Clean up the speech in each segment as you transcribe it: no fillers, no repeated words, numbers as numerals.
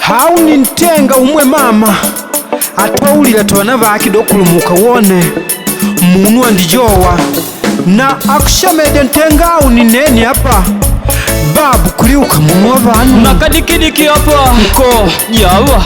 hau nintenga umwe mama atwaulila twana vaki dokulumuka wone munu andijowa na akushamede ntengau nineni hapa babu kuliuka munu wa vanu nakadikidiki hapa mko yawa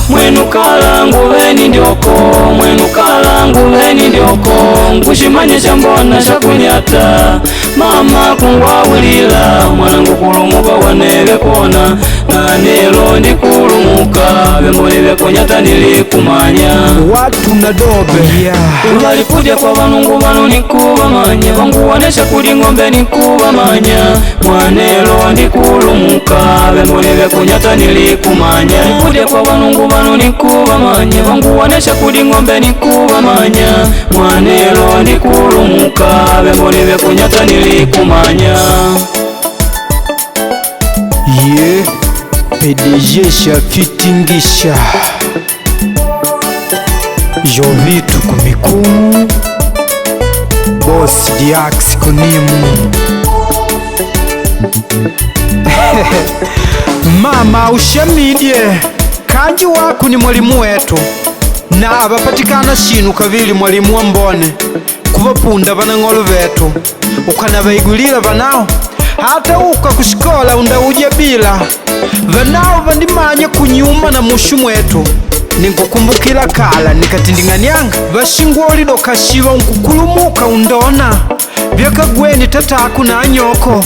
mwenu kalangu veni ndioko mwenu kalangu veni ndioko ngushimanye chambona chakunyata mama kungwawulila mwanangu kulumuka waneve kona nanelo ndikulumuka vemboni vekunyata nilikumanya watu na dobe yeah. Uvalipudya kwa vanungu vanu nikuvamanya vanguwonesha kuli ng'ombe nikuvamanya mwanelo ndikulumuka vemboni vekunyata nilikumanya lipudya kwa vanungu vanu nikuvamanya vanguwonesha kuli ng'ombe nikuvamanya mwanelo ndikulumuka vemboni vekunyata nilikumanya ye PDG shafitingisha Jovitu kumikumu Boss Diax kunimu mama ushamidye kanji waku ni mwalimu wetu na abapatikana shinu kavili mwalimu wa mbone kuvapunda vanang'olo vetu ukanabaigulila vanao hata uka kushikola undauja bila vanao vandimanya kunyuma na mushu mwetu ninkukumbukila kala nikatinding'anyanga vashingwoli dokashiva unkukulumuka undona vyakagweni tataku na anyoko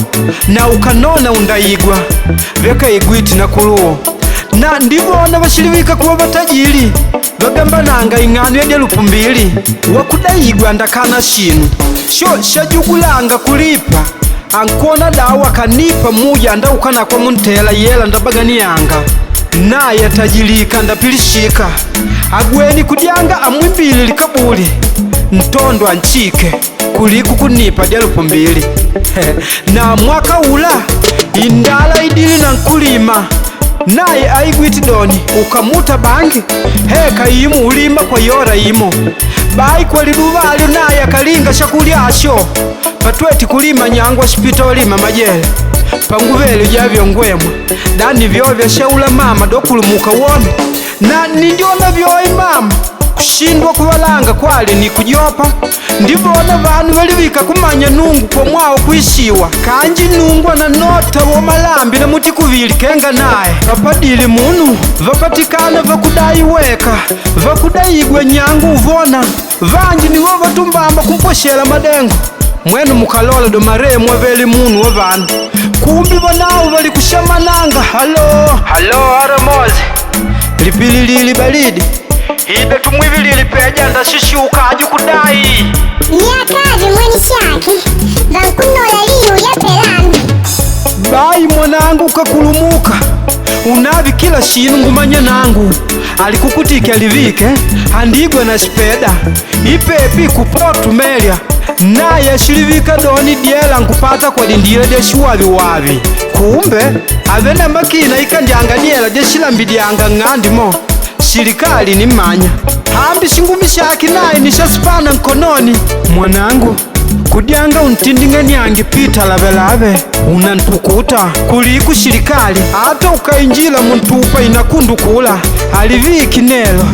na ukanona undayigwa vyakaigwiti na kuluo na ndivona vashilivika kuwa vatajili vagambananga ing'ano ya delupu 2 wakudayigwa ndakana shinu sho shajugulanga kulipa ankona dawa kanipa muja ndaukana kwa muntela yela ndabaganiyanga naye tajilika ndapilishika agweni kudyanga amwimbili likabuli ntondo anchike kuliku kunipa delupu 2 na mwaka ula indala idili na nkulima naye aigwiti doni ukamuta bangi heka imu ulima kwa yora imo bai kwa liduvalyo naye akalinga shakulyasho patweti kulima nyangwa shipita olima majele panguvele javyo ngwemwe dani vyovya shaula mama dokulumuka wone na nindiona vyoi mama kushindwa kuvalanga kwali ni kujopa ndivona vanu valivika kumanya nungu kwa mwao kuishiwa kanji nungu na nota wa malambi na muti kuvili kenga naye vapadili munu vapatikana vakudai weka vakudayigwe nyangu uvona vanji nivo vatumbamba kumposhela madengo mwenu mukalola do maremwe veli munu wa vanu kumbi vanao vali kushamananga halo aramozi lipililili balidi ibe tumwivilili peja ndashishuka aju kudai nyakazi mweni shaki vankunola liyu ya pelami bai mwanangu kakulumuka unavi kila shinu ngumanya nangu alikukutika livike andigwe na speda ipepi kupotu melya naye shilivika doni diela nkupata kwa dindile deshuwavi wavi kumbe avena makina ikandyanga diela deshilambidyanga ng'andimo shirikali ni manya hambi shingumi shaki naye nishasipana nkononi mwanangu kudyanga untinding'anyange pita lavelave unantukuta kuliku shirikali hata ukainjila muntupa inakundukula aliviki nelo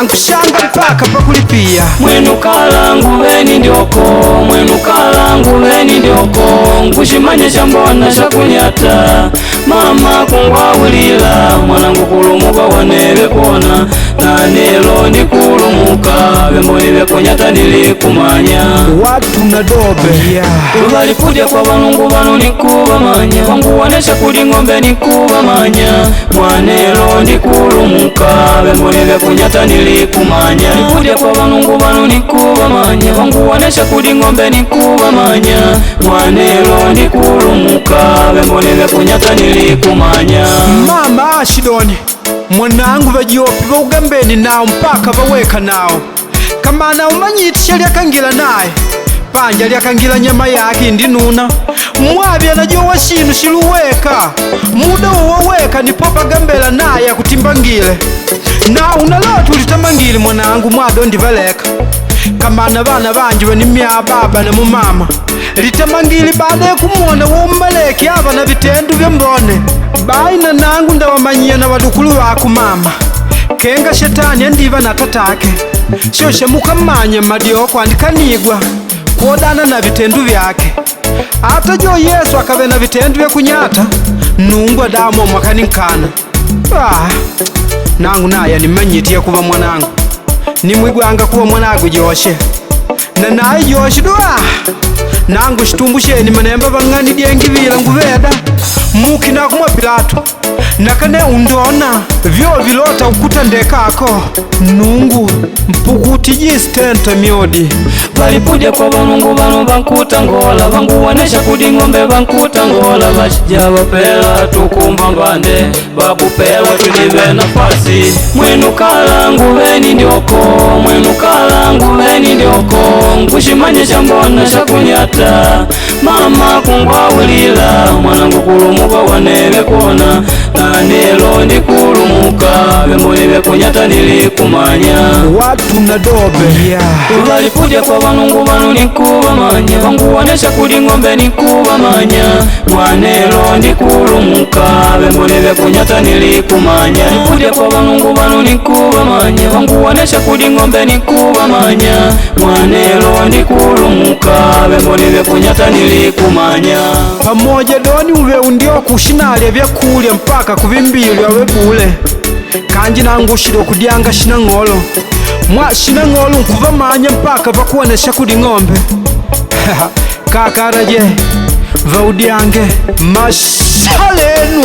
ankushanga mpaka pakulipia mwenu kalangu veni ndioko mwenu kalangu veni ndioko ngushimanye chambona chakunyata mama kungwawulila mwanangu kulumuka waneve kona nanelo ndikulumuka vemboni vekunyata nilikumanya watu na dobe yeah. Uvalipudya kwa vanungu vanu nikuvamanya vanguwonesha kuli ng'ombe nikuvamanya mwanelo ndikulumuka vemboni vekunyata nilikumanya lipudya kwa vanungu vanu nikuvamanya vanguwonesha kuli ng'ombe nikuvamanya mwanelo ndikulumuka vemboni vekunyata nilikumanya mama ashidoni mwanangu vajiopi vaugambeni nao mpaka vaweka nao kamana umanyitisha lyakangila naye panja lyakangila nyama yake indinuna mwavi anajowa shinu shiluweka muda uwoweka nipopa gambela naye akutimbangile na unaloti ulitamangile mwanangu mwado ndivaleka kamana bana banje banimya baba na mumama litamangili baada ya kumwona w'umaleki aba na bitendu by'embone baina nangu ndawamanyia na badukulu baku mama kenga shetani endiba na tatake shoshe mukamanya madio kwandikanigwa kuodana na bitendu byake ata jo Yesu akabe na bitendu bya kunyata nungwa damu mwakaninkana nangu naye nimanyitiye kuba mwanangu nimwigwanga kuba mwanagu joshe na naye joshe dwa nangu shitumbusheni manemba bang'ani dyengibila ngubeda mukina kumwa Pilato nakane undona vyo vilota ukuta ndekako nungu mpukuti jistenta myodi balipudya kwa banungu bano bankuta ngola banguwanesha kudi ng'ombe bankuta ngola bashija bapela tukumba mbande bakupela tulibe nafasi mwenu kalangu beni ndioko mwenu kalangu beni ndioko nkushimanyisha mbona shakunyata mama kungwawulila mwanangu kulumuka wanebe kona nanelo ndikulumuka bemuli bekunyata nilikumanya watu na dobe balipudya kwa banungu bano nikubamanya banguwanesha kudi ng'ombe nikubamanya mwanelo ndikulumuka bemuli bekunyata nilikumanya lipudya kwa banungu bano nikubamanya banguwanesha kudi ng'ombe nikubamanya mwanelo ndikulumuka bemuli bekunyata nilikumanya pamoja doni ube undio kushinalya byakulya mpaka kubimbilwa webule kanji nangushira okudyanga shina ng'olo mwa shina ng'olo nkuvamanya mpaka bakuonesha kudi ng'ombe kakaraje vaudyange mashalenu